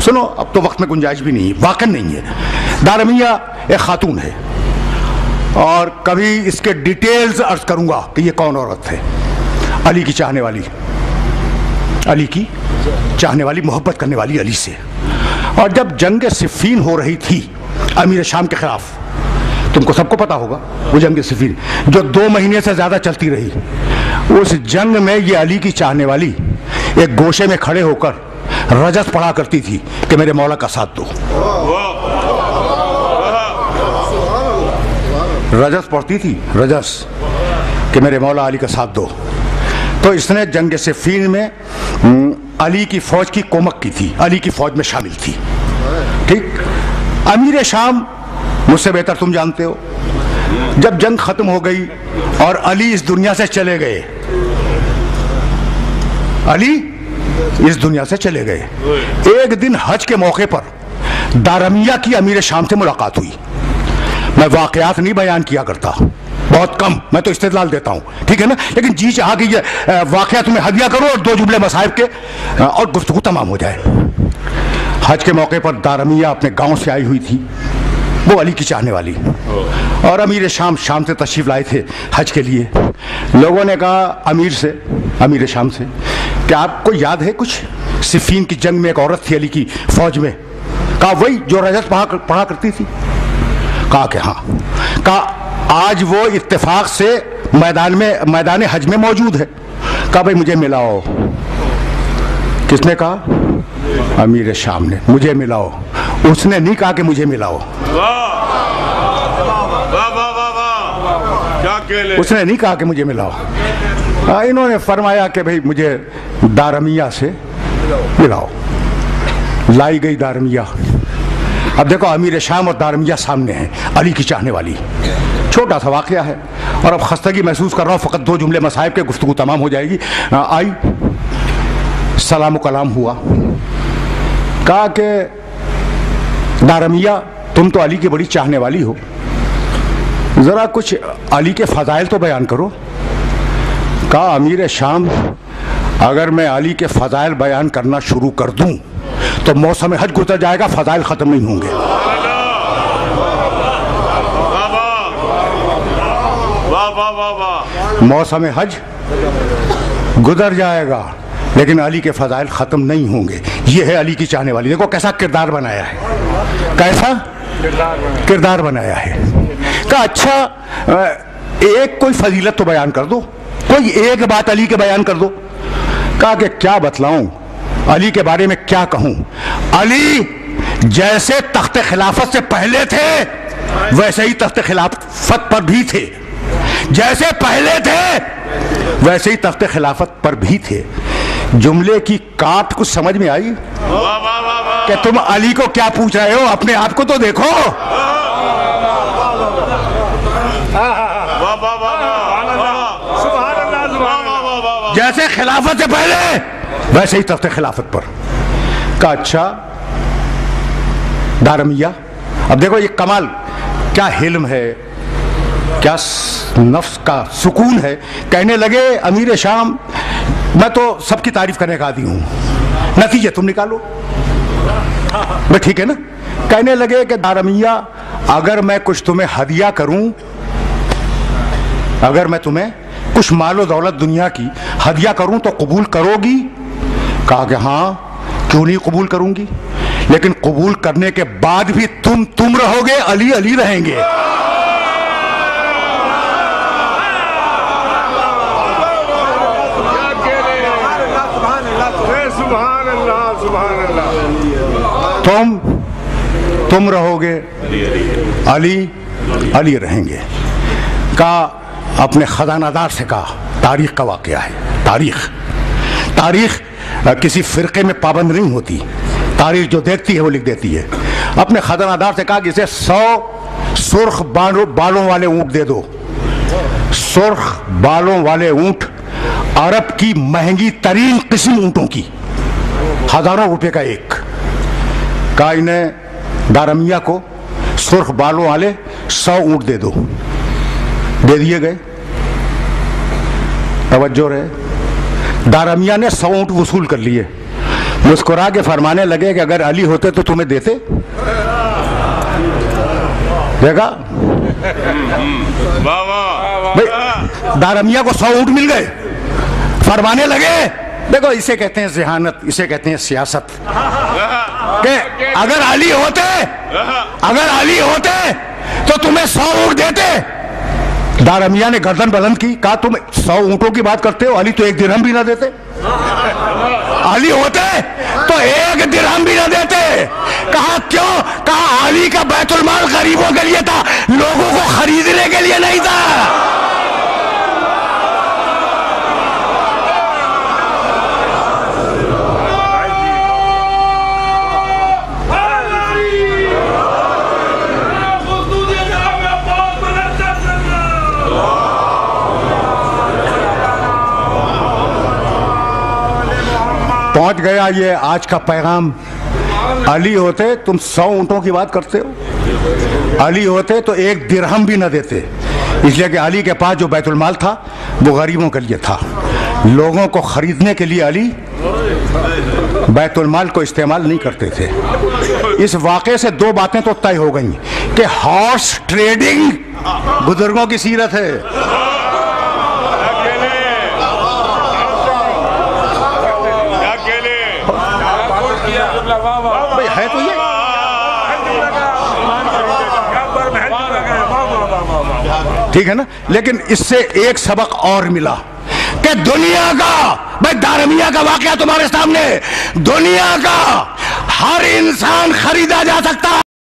सुनो, अब तो वक्त में गुंजाइश भी नहीं है, वाकई नहीं है। दारमिया एक खातून है और कभी इसके डिटेल्स अर्ज करूंगा कि ये कौन औरत है। अली की चाहने वाली, अली की चाहने वाली, मोहब्बत करने वाली अली से। और जब जंग सिफ़ीन हो रही थी अमीर शाम के खिलाफ, तुमको सबको पता होगा वो जंग सिफ़ीन जो 2 महीने से ज्यादा चलती रही, उस जंग में ये अली की चाहने वाली एक गोशे में खड़े होकर रजस पढ़ा करती थी कि मेरे मौला का साथ दो। रजस पढ़ती थी, रजस, कि मेरे मौला अली का साथ दो। तो इसने जंग सिफ़ीन में अली की फौज की कोमक की थी, अली की फौज में शामिल थी। ठीक, अमीर शाम मुझसे बेहतर तुम जानते हो, जब जंग खत्म हो गई और अली इस दुनिया से चले गए, अली इस दुनिया से चले गए, एक दिन हज के मौके पर दारमिया की अमीर शाम से मुलाकात हुई। मैं वाकयात नहीं बयान किया करता, बहुत कम, मैं तो इस्तेदलाल देता हूं, ठीक है ना, लेकिन जी चाह कि ये वाकया तुम्हें हदिया करो और 2 जुमले मसाहिब के और गुफ्तगू तमाम हो जाए। हज के मौके पर दारमिया अपने गांव से आई हुई थी, वो अली की चाहने वाली, और अमीर शाम से तशरीफ लाए थे हज के लिए। लोगों ने कहा अमीर शाम से कि आपको याद है कुछ, सिफ़ीन की जंग में एक औरत थी अली की फौज में। कहा वही जो रजत पढ़ा करती थी। कहा कि हाँ। कहा आज वो इत्तेफाक से मैदान हज में मौजूद है। कहा भाई मुझे मिलाओ। किसने कहा? अमीर शाम ने, मुझे मिलाओ। उसने नहीं कहा कि मुझे मिलाओ, उसने नहीं कहा कि मुझे मिलाओ, इन्होंने फरमाया कि भाई मुझे दारमिया से मिलाओ। लाई गई दारमिया। अब देखो अमीर शाम और दारमिया सामने हैं, अली की चाहने वाली। छोटा सा वाकया है और अब खस्तगी महसूस कर रहा हूँ, फ़कत 2 जुमले मसाहिब के गुफ्तगू तमाम हो जाएगी। आई, सलाम कलाम हुआ। कहा कि दारमिया तुम तो अली की बड़ी चाहने वाली हो, ज़रा कुछ अली के फ़ज़ाइल तो बयान करो। कहा अमीर शाम अगर मैं अली के फ़ज़ाइल बयान करना शुरू कर दूं तो मौसम हज गुजर जाएगा, फ़ज़ाइल ख़त्म नहीं होंगे। मौसम हज गुजर जाएगा लेकिन अली के फ़ज़ाइल ख़त्म नहीं होंगे। ये है अली की चाहने वाली। देखो कैसा किरदार बनाया है, कैसा किरदार बनाया है। कहा अच्छा एक कोई फजीलत तो बयान कर दो, कोई एक बात अली के बयान कर दो। कहा कि क्या बतलाऊं, अली के बारे में क्या कहूं। अली जैसे तख्त खिलाफत से पहले थे वैसे ही तख्त खिलाफत पर भी थे, जैसे पहले थे वैसे ही तख्त खिलाफत पर भी थे। जुमले की काट कुछ समझ में आई कि तुम अली को क्या पूछ रहे हो, अपने आप को तो देखो। जैसे खिलाफत से पहले वैसे ही तख्त खिलाफत पर। का अच्छा दारमिया, अब देखो ये कमाल, क्या हिल्म है, क्या नफ्स का सुकून है। कहने लगे अमीर शाम मैं तो सबकी तारीफ करने का आदी हूं, नतीजे तुम निकालो। मैं ठीक है ना। कहने लगे कि दारमिया अगर मैं कुछ तुम्हें हदिया करूं, अगर मैं तुम्हें कुछ मालो दौलत दुनिया की हदिया करूं तो कबूल करोगी। कहा कि हाँ क्यों नहीं कबूल करूंगी, लेकिन कबूल करने के बाद भी तुम रहोगे, अली अली रहेंगे। तुम रहोगे, अली अली रहेंगे। कहा अपने खजानादार से कहा, तारीख का वाकया है, तारीख किसी फिरके में पाबंद नहीं होती, तारीख जो देखती है वो लिख देती है। अपने खजानादार से कहा कि इसे 100 सुर्ख बालों वाले ऊंट दे दो। सुर्ख बालों वाले ऊंट अरब की महंगी तरीन किस्म ऊंटों की, हजारों रुपए का एक। कहा इन्हें दारमिया को सुर्ख बालों वाले 100 ऊंट दे दो। दे दिए गए। तवज्जो रहे, दारमिया ने 100 ऊंट वसूल कर लिए। मुस्कुरा के फरमाने लगे कि अगर अली होते तो तुम्हें देते। देखा भाई, दारमिया को 100 ऊंट मिल गए, फरमाने लगे। देखो इसे कहते हैं ज़हानत, इसे कहते हैं सियासत। कि अगर अली होते तो तुम्हें 100 ऊंट देते। दारमिया ने गर्दन बुलंद की, कहा तुम 100 ऊंटों की बात करते हो, अली तो 1 दिरहम भी ना देते। अली होते तो 1 दिरहम भी ना देते। कहा क्यों? कहा अली का बैतुल माल गरीबों के लिए था, लोगों को खरीदने के लिए नहीं था। पहुंच गया ये आज का पैगाम। अली होते तुम 100 ऊंटों की बात करते हो, अली होते तो 1 दिरहम भी न देते। इसलिए कि अली के पास जो बैतुल माल था वो गरीबों के लिए था, लोगों को खरीदने के लिए अली बैतुल माल को इस्तेमाल नहीं करते थे। इस वाक़े से 2 बातें तो तय हो गई कि हॉर्स ट्रेडिंग बुजुर्गों की सीरत है। भाई है तो ये ठीक है ना, लेकिन इससे एक सबक और मिला कि दुनिया का, भाई दारमिया का वाकया तुम्हारे सामने, दुनिया का हर इंसान खरीदा जा सकता है।